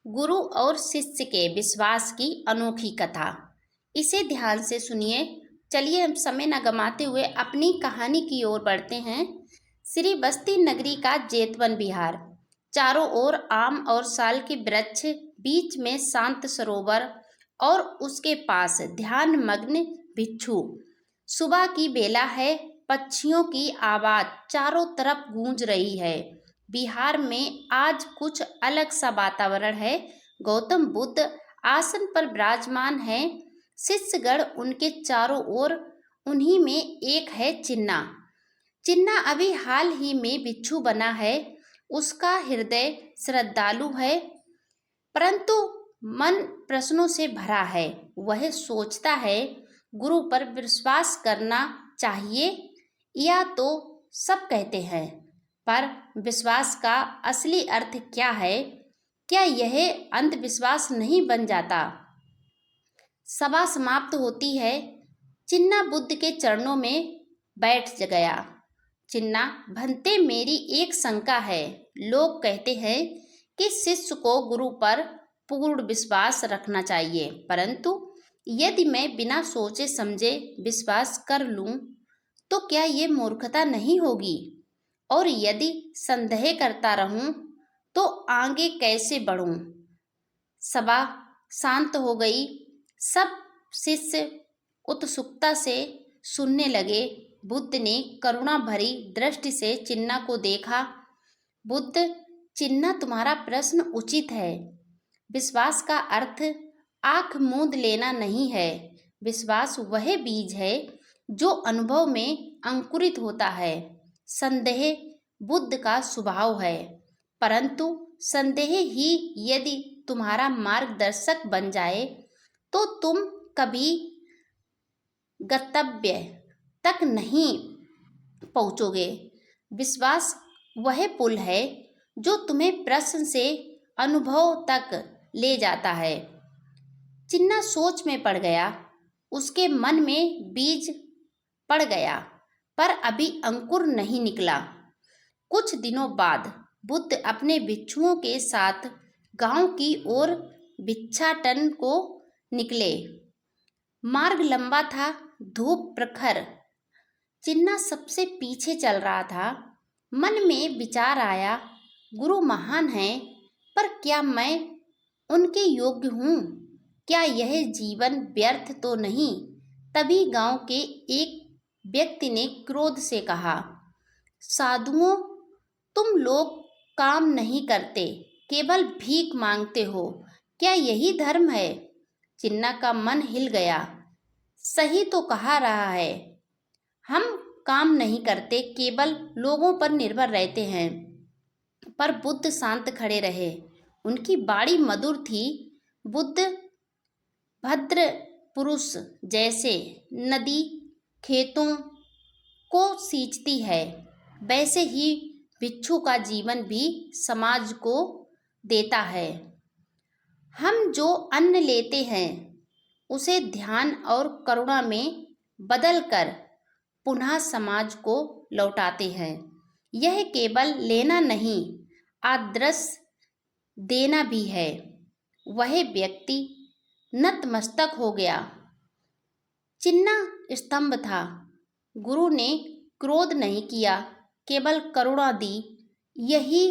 गुरु और शिष्य के विश्वास की अनोखी कथा। इसे ध्यान से सुनिए। चलिए हम समय न गमाते हुए अपनी कहानी की ओर बढ़ते हैं। श्री बस्ती नगरी का जेतवन विहार। चारों ओर आम और साल के वृक्ष, बीच में शांत सरोवर और उसके पास ध्यान मग्न भिक्षु। सुबह की बेला है, पक्षियों की आवाज चारों तरफ गूंज रही है। बिहार में आज कुछ अलग सा वातावरण है। गौतम बुद्ध आसन पर विराजमान है, शिष्यगण उनके चारों ओर। उन्हीं में एक है चिन्ना। चिन्ना अभी हाल ही में भिक्षु बना है। उसका हृदय श्रद्धालु है, परंतु मन प्रश्नों से भरा है। वह सोचता है, गुरु पर विश्वास करना चाहिए या तो सब कहते हैं, पर विश्वास का असली अर्थ क्या है? क्या यह अंधविश्वास नहीं बन जाता? सभा समाप्त होती है। चिन्ना बुद्ध के चरणों में बैठ गया। चिन्ना, भंते मेरी एक शंका है। लोग कहते हैं कि शिष्य को गुरु पर पूर्ण विश्वास रखना चाहिए, परंतु यदि मैं बिना सोचे समझे विश्वास कर लूं, तो क्या ये मूर्खता नहीं होगी? और यदि संदेह करता रहूं, तो आगे कैसे बढ़ूं? सभा शांत हो गई। सब शिष्य उत्सुकता से सुनने लगे। बुद्ध ने करुणा भरी दृष्टि से चिन्ना को देखा। बुद्ध, चिन्ना, तुम्हारा प्रश्न उचित है। विश्वास का अर्थ आंख मूंद लेना नहीं है। विश्वास वह बीज है जो अनुभव में अंकुरित होता है। संदेह बुद्ध का स्वभाव है, परंतु संदेह ही यदि तुम्हारा मार्गदर्शक बन जाए, तो तुम कभी गंतव्य तक नहीं पहुंचोगे। विश्वास वह पुल है जो तुम्हें प्रश्न से अनुभव तक ले जाता है। चिन्ना सोच में पड़ गया। उसके मन में बीज पड़ गया, पर अभी अंकुर नहीं निकला। कुछ दिनों बाद बुद्ध अपने भिक्षुओं के साथ गांव की ओर भिक्षाटन को निकले। मार्ग लंबा था, धूप प्रखर। चिन्ना सबसे पीछे चल रहा था। मन में विचार आया, गुरु महान हैं, पर क्या मैं उनके योग्य हूँ? क्या यह जीवन व्यर्थ तो नहीं? तभी गांव के एक व्यक्ति ने क्रोध से कहा, साधुओं, तुम लोग काम नहीं करते, केवल भीख मांगते हो। क्या यही धर्म है? चिन्ना का मन हिल गया। सही तो कहा रहा है। हम काम नहीं करते, केवल लोगों पर निर्भर रहते हैं। पर बुद्ध शांत खड़े रहे। उनकी वाणी मधुर थी। बुद्ध भद्र पुरुष जैसे नदी खेतों को सींचती है, वैसे ही भिक्षु का जीवन भी समाज को देता है। हम जो अन्न लेते हैं, उसे ध्यान और करुणा में बदलकर पुनः समाज को लौटाते हैं। यह केवल लेना नहीं, आदर्श देना भी है। वह व्यक्ति नतमस्तक हो गया। चिन्ना स्तंभ था। गुरु ने क्रोध नहीं किया, केवल करुणा दी। यही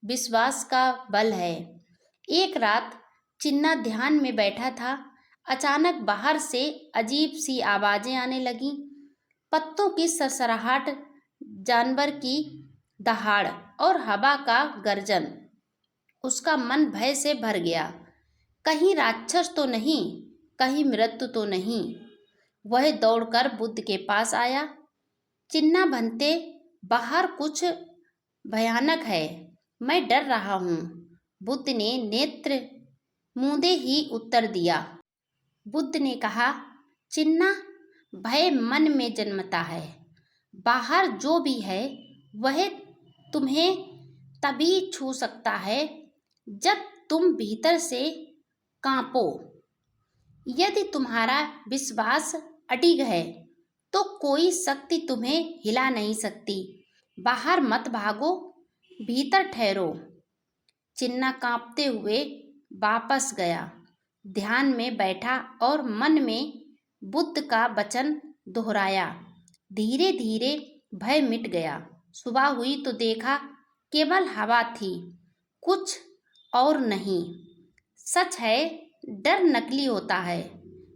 विश्वास का बल है। एक रात चिन्ना ध्यान में बैठा था। अचानक बाहर से अजीब सी आवाजें आने लगीं। पत्तों की सरसराहट, जानवर की दहाड़ और हवा का गर्जन। उसका मन भय से भर गया। कहीं राक्षस तो नहीं, कहीं मृत्यु तो नहीं। वह दौड़कर बुद्ध के पास आया। चिन्ना, भंते, बाहर कुछ भयानक है, मैं डर रहा हूँ। बुद्ध ने नेत्र मूंदे ही उत्तर दिया। बुद्ध ने कहा, चिन्ना, भय मन में जन्मता है। बाहर जो भी है वह तुम्हें तभी छू सकता है जब तुम भीतर से कांपो। यदि तुम्हारा विश्वास अडिग है, तो कोई शक्ति तुम्हें हिला नहीं सकती। बाहर मत भागो, भीतर ठहरो। चिन्ना कांपते हुए वापस गया, ध्यान में बैठा और मन में बुद्ध का वचन दोहराया। धीरे धीरे भय मिट गया। सुबह हुई तो देखा केवल हवा थी, कुछ और नहीं। सच है, डर नकली होता है,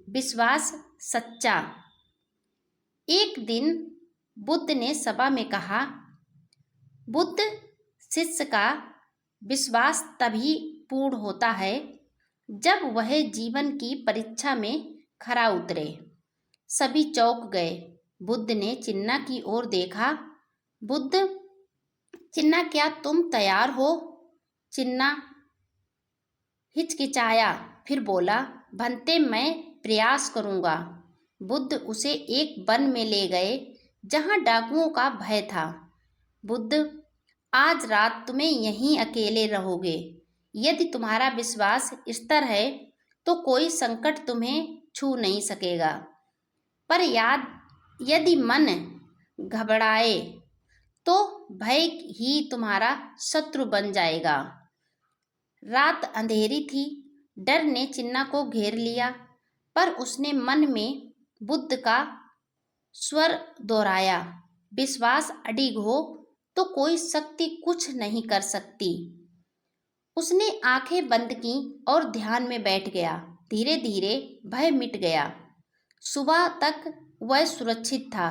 विश्वास सच्चा। एक दिन बुद्ध ने सभा में कहा, बुद्ध शिष्य का विश्वास तभी पूर्ण होता है जब वह जीवन की परीक्षा में खरा उतरे। सभी चौंक गए। बुद्ध ने चिन्ना की ओर देखा। बुद्ध, चिन्ना क्या तुम तैयार हो? चिन्ना हिचकिचाया, फिर बोला, भंते मैं प्रयास करूंगा। बुद्ध उसे एक वन में ले गए जहां डाकुओं का भय था। बुद्ध, आज रात तुम्हें यहीं अकेले रहोगे। यदि तुम्हारा विश्वास स्थिर है तो कोई संकट तुम्हें छू नहीं सकेगा, पर यदि मन घबराए तो भय ही तुम्हारा शत्रु बन जाएगा। रात अंधेरी थी। डर ने चिन्ना को घेर लिया, पर उसने मन में बुद्ध का स्वर दोहराया, विश्वास अडिग हो तो कोई शक्ति कुछ नहीं कर सकती। उसने आंखें बंद की और ध्यान में बैठ गया। धीरे धीरे भय मिट गया। सुबह तक वह सुरक्षित था।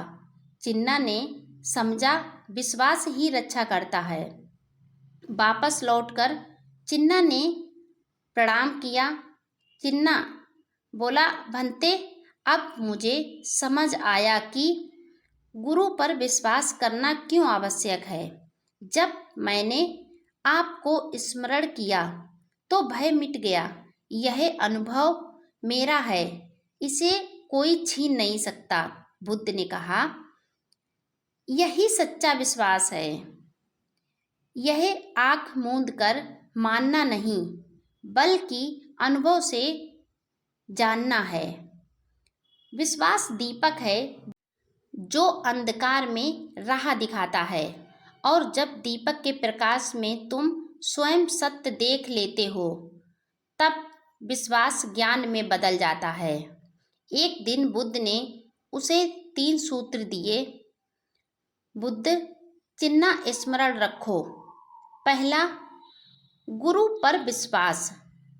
चिन्ना ने समझा, विश्वास ही रक्षा करता है। वापस लौटकर चिन्ना ने प्रणाम किया। चिन्ना बोला, भंते, अब मुझे समझ आया कि गुरु पर विश्वास करना क्यों आवश्यक है। जब मैंने आपको स्मरण किया तो भय मिट गया। यह अनुभव मेरा है, इसे कोई छीन नहीं सकता। बुद्ध ने कहा, यही सच्चा विश्वास है। यह आंख मूंद कर मानना नहीं, बल्कि अनुभव से जानना है। विश्वास दीपक है जो अंधकार में राह दिखाता है, और जब दीपक के प्रकाश में तुम स्वयं सत्य देख लेते हो, तब विश्वास ज्ञान में बदल जाता है। एक दिन बुद्ध ने उसे 3 सूत्र दिए। बुद्ध, चिन्ना स्मरण रखो। पहला, गुरु पर विश्वास,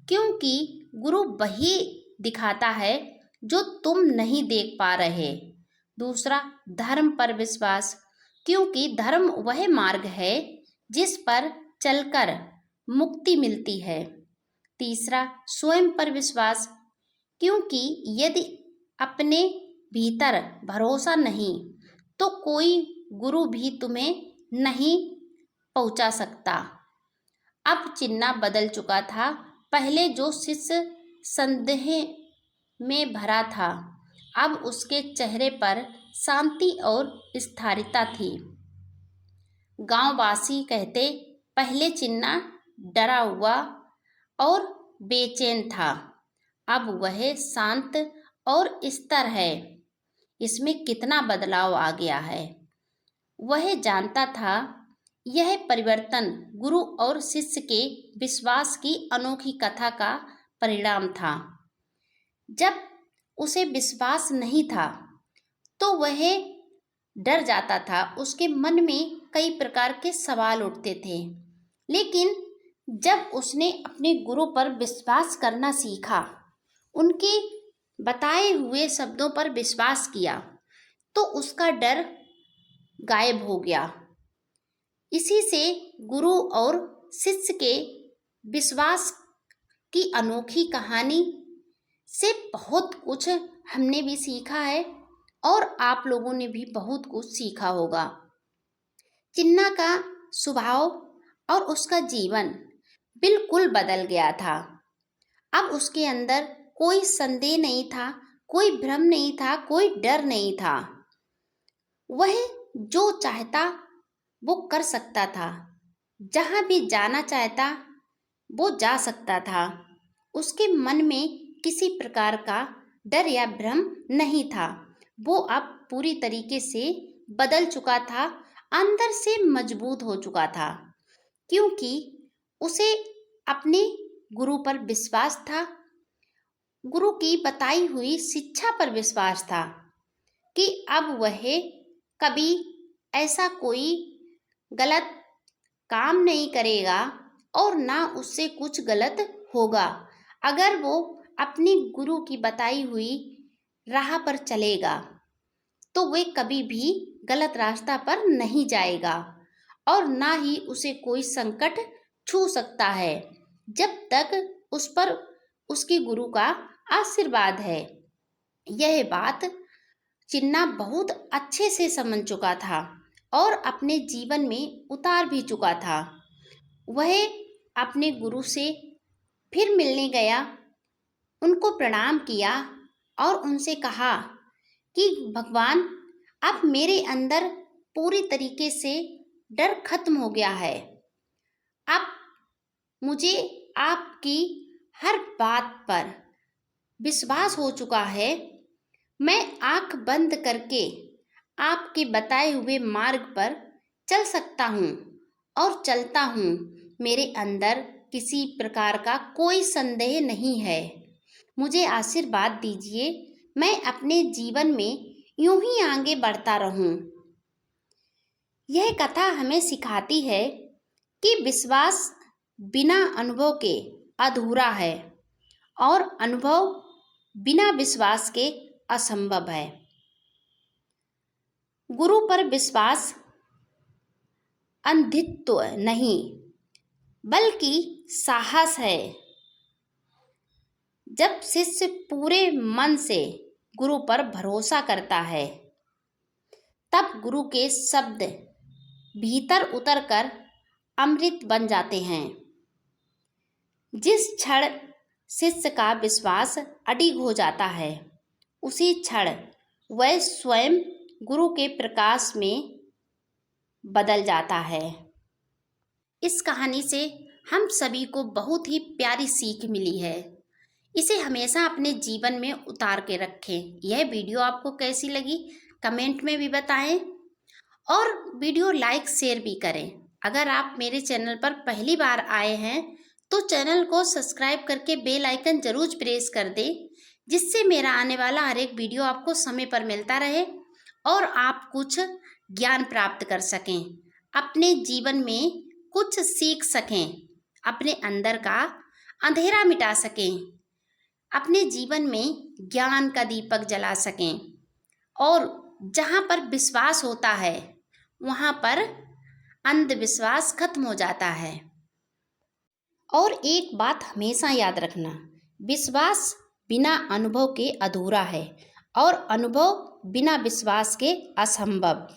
क्योंकि गुरु वही दिखाता है जो तुम नहीं देख पा रहे। दूसरा, धर्म पर विश्वास, क्योंकि धर्म वह मार्ग है जिस पर चलकर मुक्ति मिलती है। तीसरा, स्वयं पर विश्वास, क्योंकि यदि अपने भीतर भरोसा नहीं तो कोई गुरु भी तुम्हें नहीं पहुंचा सकता। अब चिन्ना बदल चुका था। पहले जो शिष्य संदेह में भरा था, अब उसके चेहरे पर शांति और स्थिरता थी। गांववासी कहते, पहले चिन्ना डरा हुआ और बेचैन था, अब वह शांत और स्थिर है। इसमें कितना बदलाव आ गया है। वह जानता था यह परिवर्तन गुरु और शिष्य के विश्वास की अनोखी कथा का परिणाम था। जब उसे विश्वास नहीं था तो वह डर जाता था। उसके मन में कई प्रकार के सवाल उठते थे। लेकिन जब उसने अपने गुरु पर विश्वास करना सीखा, उनके बताए हुए शब्दों पर विश्वास किया, तो उसका डर गायब हो गया। इसी से गुरु और शिष्य के विश्वास की अनोखी कहानी से बहुत कुछ हमने भी सीखा है और आप लोगों ने भी बहुत कुछ सीखा होगा। चिन्ना का स्वभाव और उसका जीवन बिल्कुल बदल गया था। अब उसके अंदर कोई संदेह नहीं था, कोई भ्रम नहीं था, कोई डर नहीं था। वह जो चाहता वो कर सकता था, जहाँ भी जाना चाहता वो जा सकता था। उसके मन में किसी प्रकार का डर या भ्रम नहीं था। वो अब पूरी तरीके से बदल चुका था, अंदर से मजबूत हो चुका था, क्योंकि उसे अपने गुरु पर विश्वास था, गुरु की बताई हुई शिक्षा पर विश्वास था कि अब वह कभी ऐसा कोई गलत काम नहीं करेगा और ना उससे कुछ गलत होगा। अगर वो अपने गुरु की बताई हुई राह पर चलेगा तो वे कभी भी गलत रास्ता पर नहीं जाएगा और ना ही उसे कोई संकट छू सकता है जब तक उस पर उसके गुरु का आशीर्वाद है। यह बात चिन्ना बहुत अच्छे से समझ चुका था और अपने जीवन में उतार भी चुका था। वह अपने गुरु से फिर मिलने गया, उनको प्रणाम किया और उनसे कहा कि भगवान, अब मेरे अंदर पूरी तरीके से डर खत्म हो गया है। अब मुझे आपकी हर बात पर विश्वास हो चुका है। मैं आंख बंद करके आपके बताए हुए मार्ग पर चल सकता हूँ और चलता हूँ। मेरे अंदर किसी प्रकार का कोई संदेह नहीं है। मुझे आशीर्वाद दीजिए, मैं अपने जीवन में यूं ही आगे बढ़ता रहूं। यह कथा हमें सिखाती है कि विश्वास बिना अनुभव के अधूरा है और अनुभव बिना विश्वास के असंभव है। गुरु पर विश्वास अंधित्व नहीं बल्कि साहस है। जब शिष्य पूरे मन से गुरु पर भरोसा करता है तब गुरु के शब्द भीतर उतरकर अमृत बन जाते हैं। जिस क्षण शिष्य का विश्वास अडिग हो जाता है उसी क्षण वह स्वयं गुरु के प्रकाश में बदल जाता है। इस कहानी से हम सभी को बहुत ही प्यारी सीख मिली है। इसे हमेशा अपने जीवन में उतार के रखें। यह वीडियो आपको कैसी लगी कमेंट में भी बताएं और वीडियो लाइक शेयर भी करें। अगर आप मेरे चैनल पर पहली बार आए हैं तो चैनल को सब्सक्राइब करके बेल आइकन जरूर प्रेस कर दें, जिससे मेरा आने वाला हर एक वीडियो आपको समय पर मिलता रहे और आप कुछ ज्ञान प्राप्त कर सकें, अपने जीवन में कुछ सीख सकें, अपने अंदर का अंधेरा मिटा सकें, अपने जीवन में ज्ञान का दीपक जला सकें और जहाँ पर विश्वास होता है वहाँ पर अंधविश्वास खत्म हो जाता है। और एक बात हमेशा याद रखना, विश्वास बिना अनुभव के अधूरा है और अनुभव बिना विश्वास के असंभव।